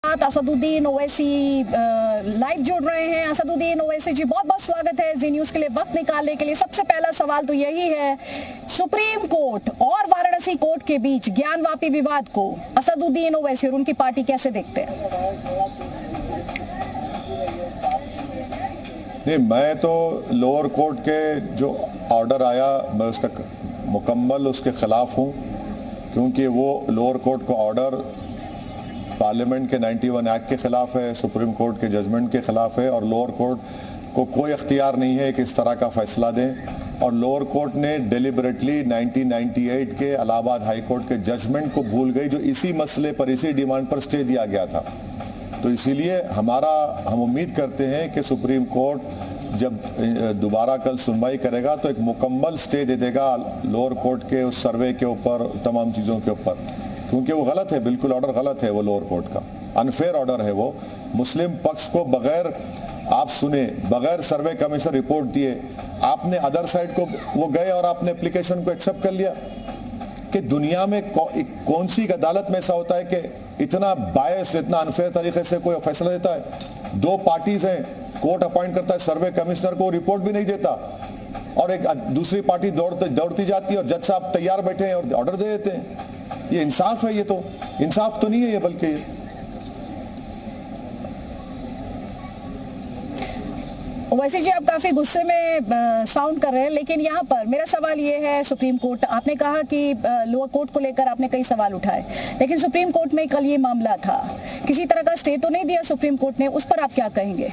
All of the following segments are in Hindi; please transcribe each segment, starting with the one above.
असदुद्दीन ओवैसी लाइव जुड़ रहे हैं। असदुद्दीन ओवैसी जी, बहुत बहुत स्वागत है जी न्यूज के लिए वक्त निकालने के लिए। सबसे पहला सवाल तो यही है, सुप्रीम कोर्ट और वाराणसी कोर्ट के बीच ज्ञानवापी विवाद को असदुद्दीन ओवैसी और उनकी पार्टी कैसे देखते हैं? नहीं, मैं तो लोअर कोर्ट के जो ऑर्डर आया मैं उसका मुकम्मल उसके खिलाफ हूँ, क्योंकि वो लोअर कोर्ट का ऑर्डर पार्लियामेंट के 91 एक्ट के खिलाफ है, सुप्रीम कोर्ट के जजमेंट के खिलाफ है और लोअर कोर्ट को कोई अख्तियार नहीं है कि इस तरह का फैसला दें। और लोअर कोर्ट ने डिलिबरेटली 1998 के इलाहाबाद हाई कोर्ट के जजमेंट को भूल गई, जो इसी मसले पर, इसी डिमांड पर स्टे दिया गया था। तो इसीलिए हम उम्मीद करते हैं कि सुप्रीम कोर्ट जब दोबारा कल सुनवाई करेगा तो एक मुकम्मल स्टे दे देगा लोअर कोर्ट के उस सर्वे के ऊपर, तमाम चीज़ों के ऊपर, क्योंकि वो गलत है, बिल्कुल ऑर्डर गलत है वो लोअर कोर्ट का, अनफेयर ऑर्डर है वो। मुस्लिम पक्ष को बगैर आप सुने, बगैर सर्वे कमीशन रिपोर्ट दिए आपने अदर साइड को वो गए और आपने एप्लीकेशन को एक्सेप्ट कर लिया। कि दुनिया में कौन सी अदालत में ऐसा होता है कि इतना बायस, इतना अनफेयर तरीके से कोई फैसला देता है? दो पार्टीज हैं, कोर्ट अपॉइंट करता है सर्वे कमिश्नर को, रिपोर्ट भी नहीं देता और एक दूसरी पार्टी दौड़ती जाती है और जज साहब तैयार बैठे हैं और ऑर्डर दे देते हैं। ये इंसाफ है? ये तो इंसाफ तो नहीं है ये, बल्कि वैसे जी आप काफी गुस्से में साउंड कर रहे हैं, लेकिन यहाँ पर मेरा सवाल ये है, सुप्रीम कोर्ट, आपने कहा कि लोअर कोर्ट को लेकर आपने कई सवाल उठाए, लेकिन सुप्रीम कोर्ट में कल ये मामला था, किसी तरह का स्टे तो नहीं दिया सुप्रीम कोर्ट ने, उस पर आप क्या कहेंगे?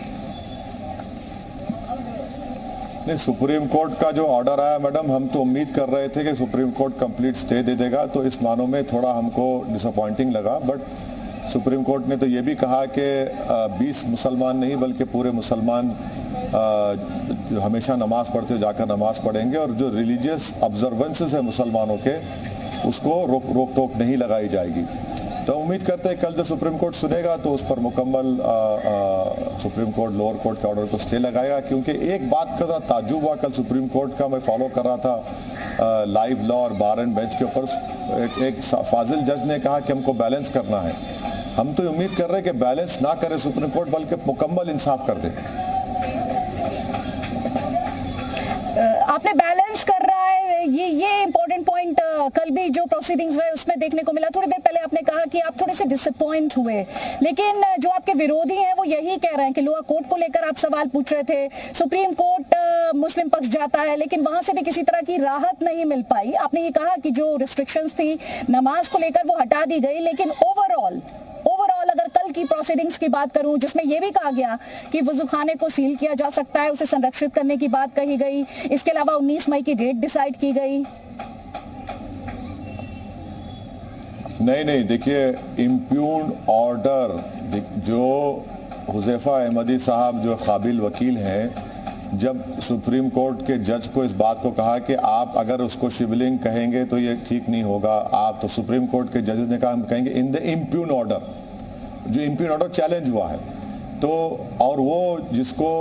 नहीं, सुप्रीम कोर्ट का जो ऑर्डर आया मैडम, हम तो उम्मीद कर रहे थे कि सुप्रीम कोर्ट कंप्लीट स्टे दे देगा, तो इस मानों में थोड़ा हमको डिसअपॉइंटिंग लगा। बट सुप्रीम कोर्ट ने तो ये भी कहा कि 20 मुसलमान नहीं बल्कि पूरे मुसलमान जो हमेशा नमाज पढ़ते जाकर नमाज पढ़ेंगे और जो रिलीजियस ऑब्जर्वेंसेस है मुसलमानों के, उसको रोक टोक नहीं लगाई जाएगी। तो उम्मीद करते हैं कल जो सुप्रीम कोर्ट सुनेगा तो उस पर मुकम्मल सुप्रीम कोर्ट लोअर कोर्ट के ऑर्डर को स्टे लगाएगा। क्योंकि एक बात का ज़रा ताज्जुब हुआ, कल सुप्रीम कोर्ट का मैं फॉलो कर रहा था लाइव लॉ और बार एंड बेंच के ऊपर, एक फाजिल जज ने कहा कि हमको बैलेंस करना है। हम तो उम्मीद कर रहे हैं कि बैलेंस ना करे सुप्रीम कोर्ट, बल्कि मुकम्मल इंसाफ कर दे। आपने बैलेंस कर रहा है, ये इंपॉर्टेंट पॉइंट कल भी जो प्रोसीडिंग्स रहे उसमें देखने को मिला। थोड़ी देर पहले आपने कहा कि आप थोड़े से डिसअपॉइंट हुए, लेकिन जो आपके विरोधी हैं वो यही कह रहे हैं कि लोअर कोर्ट को लेकर आप सवाल पूछ रहे थे, सुप्रीम कोर्ट मुस्लिम पक्ष जाता है, लेकिन वहां से भी किसी तरह की राहत नहीं मिल पाई। आपने ये कहा कि जो रिस्ट्रिक्शंस थी नमाज को लेकर वो हटा दी गई, लेकिन ओवरऑल अगर कल की प्रोसीडिंग्स की बात करूं, जिसमें यह भी कहा गया कि वुज़ूखाने को सील किया जा सकता है, उसे संरक्षित करने की बात कही गई, इसके अलावा 19 मई की डेट डिसाइड की गई। नहीं, देखिए, इम्प्यून ऑर्डर, जो हुज़ैफा अहमदी साहब जो काबिल वकील हैं, जब सुप्रीम कोर्ट के जज को इस बात को कहा कि आप अगर उसको शिवलिंग कहेंगे तो ये ठीक नहीं होगा, आप तो सुप्रीम कोर्ट के जजेस ने कहा हम कहेंगे इन द इम्प्यून ऑर्डर, जो इम्प्यून ऑर्डर चैलेंज हुआ है। तो और वो जिसको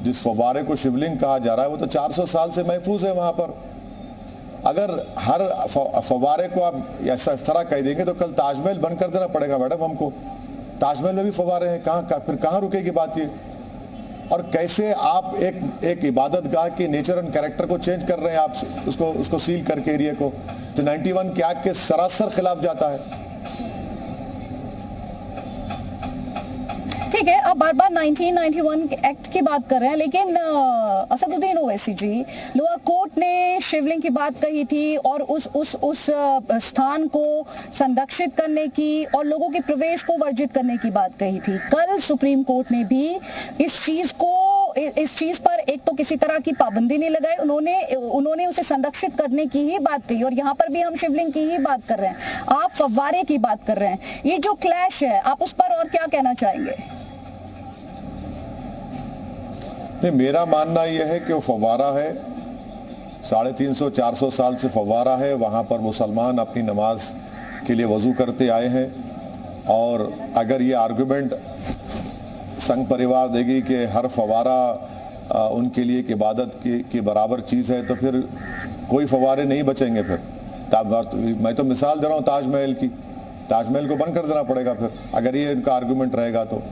जिस फव्वारे को शिवलिंग कहा जा रहा है वो तो 400 साल से महफूज है वहाँ पर। अगर हर फव्वारे को आप ऐसा इस तरह कह देंगे तो कल ताजमहल बंद कर देना पड़ेगा मैडम हमको। ताजमहल में भी फव्वारे हैं, फिर कहाँ रुकेगी बात ये? और कैसे आप एक इबादत गाह की नेचर एंड कैरेक्टर को चेंज कर रहे हैं, आप उसको सील करके एरिया को, तो 91 के एक्ट के सरासर खिलाफ जाता है। ठीक है, आप बार बार 1991 एक्ट की बात कर रहे हैं, लेकिन असदुद्दीन ओवैसी जी, लोअर कोर्ट ने शिवलिंग की बात कही थी और उस स्थान को संरक्षित करने की और लोगों के प्रवेश को वर्जित करने की बात कही थी। कल सुप्रीम कोर्ट ने भी इस चीज पर एक तो किसी तरह की पाबंदी नहीं लगाई, उन्होंने उसे संरक्षित करने की ही बात कही, और यहाँ पर भी हम शिवलिंग की ही बात कर रहे हैं, आप फव्वारे की बात कर रहे हैं। ये जो क्लैश है, आप उस पर और क्या कहना चाहेंगे? नहीं, मेरा मानना यह है कि वो फव्वारा है, 350-400 साल से फव्वारा है, वहाँ पर मुसलमान अपनी नमाज के लिए वज़ू करते आए हैं। और अगर ये आर्गुमेंट संघ परिवार देगी कि हर फव्वारा उनके लिए एक इबादत की बराबर चीज़ है, तो फिर कोई फव्वारे नहीं बचेंगे। फिर मैं तो मिसाल दे रहा हूँ ताजमहल की, ताजमहल को बंद कर देना पड़ेगा फिर, अगर ये इनका आर्गुमेंट रहेगा तो।